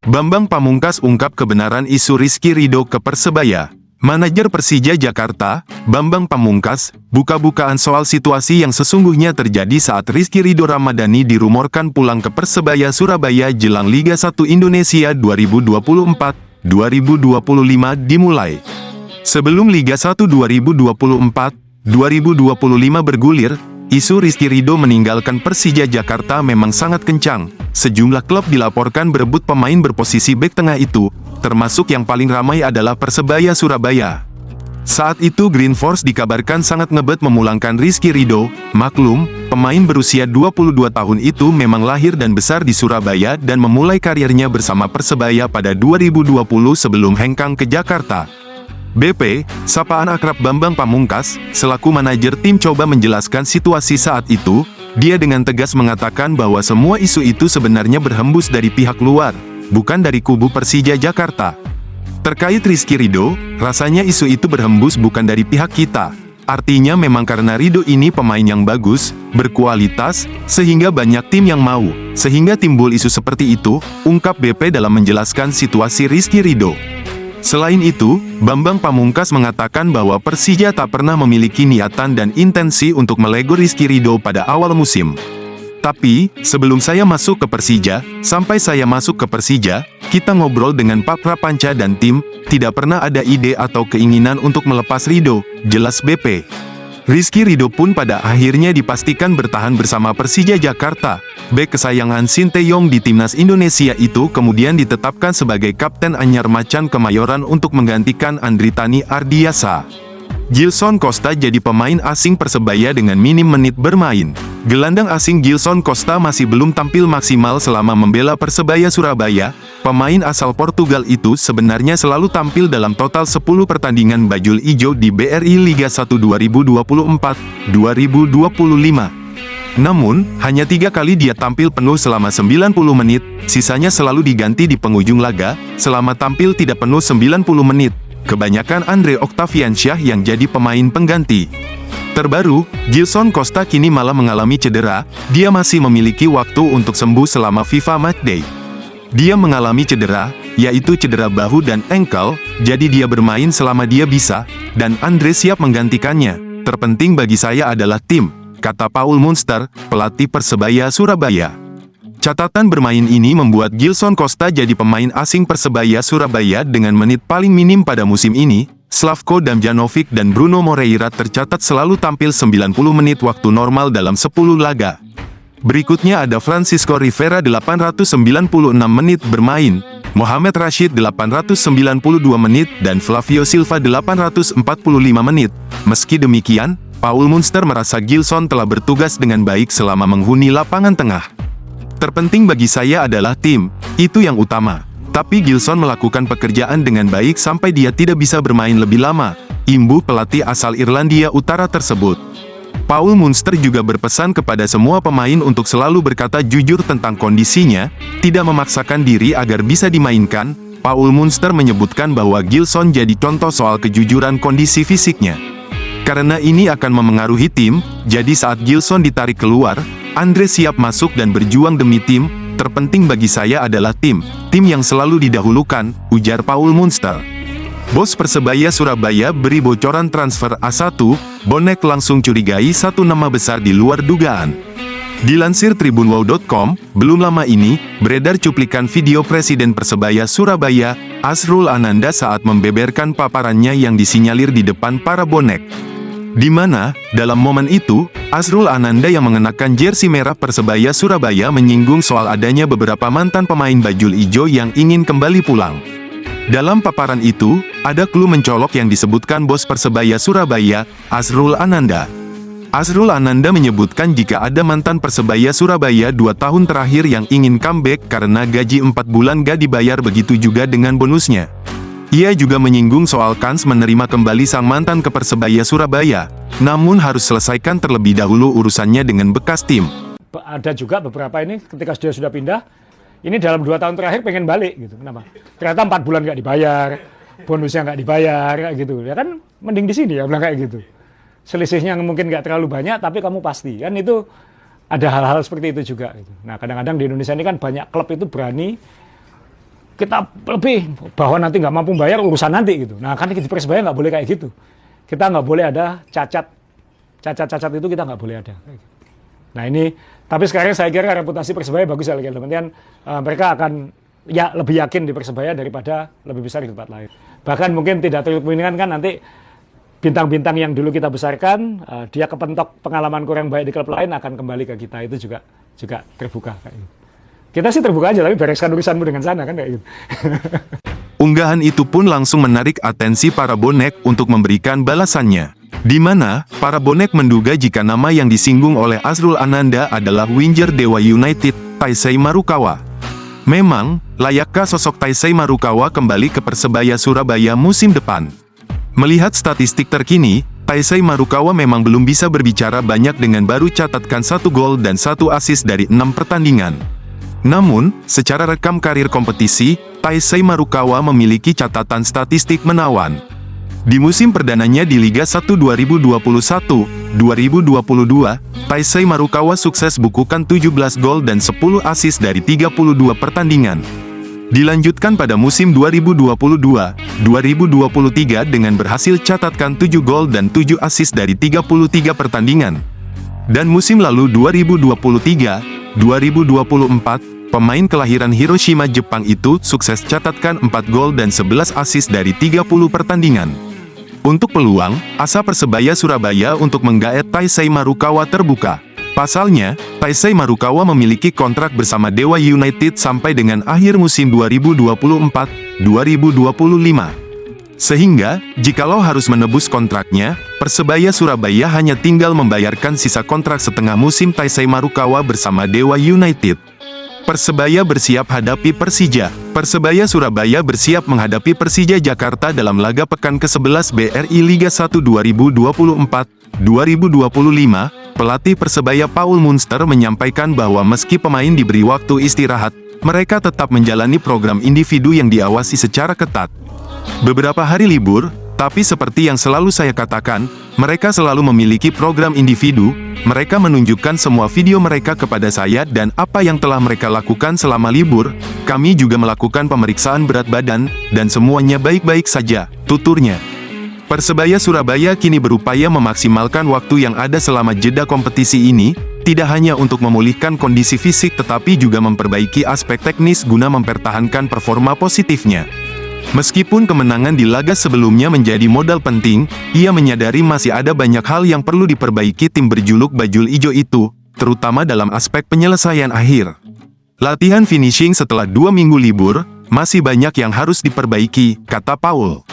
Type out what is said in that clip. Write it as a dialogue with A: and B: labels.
A: Bambang Pamungkas ungkap kebenaran isu Rizky Ridho ke Persebaya. Manajer Persija Jakarta, Bambang Pamungkas, buka-bukaan soal situasi yang sesungguhnya terjadi saat Rizky Ridho Ramadhani dirumorkan pulang ke Persebaya Surabaya jelang Liga 1 Indonesia 2024-2025 dimulai. Sebelum Liga 1 2024-2025 bergulir, isu Rizky Ridho meninggalkan Persija Jakarta memang sangat kencang. Sejumlah klub dilaporkan berebut pemain berposisi bek tengah itu, termasuk yang paling ramai adalah Persebaya Surabaya. Saat itu Green Force dikabarkan sangat ngebet memulangkan Rizky Ridho. Maklum, pemain berusia 22 tahun itu memang lahir dan besar di Surabaya dan memulai karirnya bersama Persebaya pada 2020 sebelum hengkang ke Jakarta. BP, sapaan akrab Bambang Pamungkas, selaku manajer tim coba menjelaskan situasi saat itu. Dia dengan tegas mengatakan bahwa semua isu itu sebenarnya berhembus dari pihak luar, bukan dari kubu Persija Jakarta. Terkait Rizky Ridho, rasanya isu itu berhembus bukan dari pihak kita. Artinya memang karena Ridho ini pemain yang bagus, berkualitas, sehingga banyak tim yang mau, sehingga timbul isu seperti itu, ungkap BP dalam menjelaskan situasi Rizky Ridho. Selain itu, Bambang Pamungkas mengatakan bahwa Persija tak pernah memiliki niatan dan intensi untuk melego Rizky Ridho pada awal musim. Tapi, sebelum saya masuk ke Persija, sampai saya masuk ke Persija, kita ngobrol dengan Pak Prapanca dan tim, tidak pernah ada ide atau keinginan untuk melepas Ridho, jelas BP. Rizky Ridho pun pada akhirnya dipastikan bertahan bersama Persija Jakarta. Bek kesayangan Sinteyong di timnas Indonesia itu kemudian ditetapkan sebagai kapten anyar macan Kemayoran untuk menggantikan Andritani Ardiasa. Gilson Costa jadi pemain asing Persebaya dengan minim menit bermain. Gelandang asing Gilson Costa masih belum tampil maksimal selama membela Persebaya Surabaya. Pemain asal Portugal itu sebenarnya selalu tampil dalam total 10 pertandingan bajul ijo di BRI Liga 1 2024-2025. Namun, hanya 3 kali dia tampil penuh selama 90 menit, sisanya selalu diganti di penghujung laga, selama tampil tidak penuh 90 menit. Kebanyakan Andre Octaviansyah yang jadi pemain pengganti. Terbaru, Gilson Costa kini malah mengalami cedera, dia masih memiliki waktu untuk sembuh selama FIFA Matchday. Dia mengalami cedera, yaitu cedera bahu dan engkel, jadi dia bermain selama dia bisa, dan Andre siap menggantikannya. Terpenting bagi saya adalah tim, kata Paul Munster, pelatih Persebaya Surabaya. Catatan bermain ini membuat Gilson Costa jadi pemain asing Persebaya Surabaya dengan menit paling minim pada musim ini. Slavko Damjanovic dan Bruno Moreira tercatat selalu tampil 90 menit waktu normal dalam 10 laga. Berikutnya ada Francisco Rivera 896 menit bermain, Mohamed Rashid 892 menit, dan Flavio Silva 845 menit. Meski demikian, Paul Munster merasa Gilson telah bertugas dengan baik selama menghuni lapangan tengah. Terpenting bagi saya adalah tim, itu yang utama. Tapi Gilson melakukan pekerjaan dengan baik sampai dia tidak bisa bermain lebih lama, imbuh pelatih asal Irlandia Utara tersebut. Paul Munster juga berpesan kepada semua pemain untuk selalu berkata jujur tentang kondisinya, tidak memaksakan diri agar bisa dimainkan. Paul Munster menyebutkan bahwa Gilson jadi contoh soal kejujuran kondisi fisiknya. Karena ini akan memengaruhi tim, jadi saat Gilson ditarik keluar, Andre siap masuk dan berjuang demi tim. Terpenting bagi saya adalah tim yang selalu didahulukan, ujar Paul Munster. Bos Persebaya Surabaya beri bocoran transfer A1, bonek langsung curigai satu nama besar di luar dugaan. Dilansir tribunwow.com, belum lama ini, beredar cuplikan video Presiden Persebaya Surabaya, Azrul Ananda saat membeberkan paparannya yang disinyalir di depan para bonek. Di mana, dalam momen itu, Azrul Ananda yang mengenakan jersey merah Persebaya Surabaya menyinggung soal adanya beberapa mantan pemain bajul ijo yang ingin kembali pulang. Dalam paparan itu, ada clue mencolok yang disebutkan bos Persebaya Surabaya, Azrul Ananda. Azrul Ananda menyebutkan jika ada mantan Persebaya Surabaya 2 tahun terakhir yang ingin comeback karena gaji 4 bulan gak dibayar, begitu juga dengan bonusnya. Ia juga menyinggung soal kans menerima kembali sang mantan ke Persebaya Surabaya, namun harus selesaikan terlebih dahulu urusannya dengan bekas tim.
B: Ada juga beberapa ini ketika dia sudah pindah, ini dalam 2 tahun terakhir pengen balik gitu. Kenapa? Ternyata 4 bulan nggak dibayar, bonusnya nggak dibayar, kayak gitu. Ya kan mending di sini ya bilang kayak gitu. Selisihnya mungkin nggak terlalu banyak, tapi kamu pasti. Kan itu ada hal-hal seperti itu juga. Gitu. Nah kadang-kadang di Indonesia ini kan banyak klub itu berani kita lebih, bahwa nanti nggak mampu bayar urusan nanti gitu. Nah kan di Persebaya nggak boleh kayak gitu. Kita nggak boleh ada cacat itu kita nggak boleh ada. Nah ini, tapi sekarang saya kira reputasi Persebaya bagus ya, kemudian mereka akan ya lebih yakin di Persebaya daripada lebih besar di tempat lain. Bahkan mungkin tidak terlalu kemungkinan kan nanti bintang-bintang yang dulu kita besarkan, dia kepentok pengalaman kurang baik di klub lain akan kembali ke kita, itu juga terbuka kayak gitu. Kita sih terbuka aja, tapi bereskan urusanmu dengan sana kan kayak gitu.
A: Unggahan itu pun langsung menarik atensi para bonek untuk memberikan balasannya. Di mana, para bonek menduga jika nama yang disinggung oleh Azrul Ananda adalah winger Dewa United, Taisei Marukawa. Memang, layakkah sosok Taisei Marukawa kembali ke Persebaya Surabaya musim depan? Melihat statistik terkini, Taisei Marukawa memang belum bisa berbicara banyak dengan baru catatkan 1 gol dan 1 assist dari 6 pertandingan. Namun, secara rekam karir kompetisi, Taisei Marukawa memiliki catatan statistik menawan. Di musim perdananya di Liga 1 2021-2022, Taisei Marukawa sukses bukukan 17 gol dan 10 assist dari 32 pertandingan. Dilanjutkan pada musim 2022-2023 dengan berhasil catatkan 7 gol dan 7 assist dari 33 pertandingan. Dan musim lalu 2023-2024, pemain kelahiran Hiroshima, Jepang itu sukses catatkan 4 gol dan 11 assist dari 30 pertandingan. Untuk peluang, asa Persebaya Surabaya untuk menggaet Taisei Marukawa terbuka. Pasalnya, Taisei Marukawa memiliki kontrak bersama Dewa United sampai dengan akhir musim 2024-2025. Sehingga, jikalau harus menebus kontraknya, Persebaya Surabaya hanya tinggal membayarkan sisa kontrak setengah musim Taisei Marukawa bersama Dewa United. Persebaya bersiap hadapi Persija. Persebaya Surabaya bersiap menghadapi Persija Jakarta dalam laga pekan ke-11 BRI Liga 1 2024-2025. Pelatih Persebaya Paul Munster menyampaikan bahwa meski pemain diberi waktu istirahat, mereka tetap menjalani program individu yang diawasi secara ketat. Beberapa hari libur, tapi seperti yang selalu saya katakan, mereka selalu memiliki program individu. Mereka menunjukkan semua video mereka kepada saya dan apa yang telah mereka lakukan selama libur. Kami juga melakukan pemeriksaan berat badan, dan semuanya baik-baik saja, tuturnya. Persebaya Surabaya kini berupaya memaksimalkan waktu yang ada selama jeda kompetisi ini, tidak hanya untuk memulihkan kondisi fisik tetapi juga memperbaiki aspek teknis guna mempertahankan performa positifnya. Meskipun kemenangan di laga sebelumnya menjadi modal penting, ia menyadari masih ada banyak hal yang perlu diperbaiki tim berjuluk Bajul Ijo itu, terutama dalam aspek penyelesaian akhir. Latihan finishing setelah 2 minggu libur, masih banyak yang harus diperbaiki, kata Paul.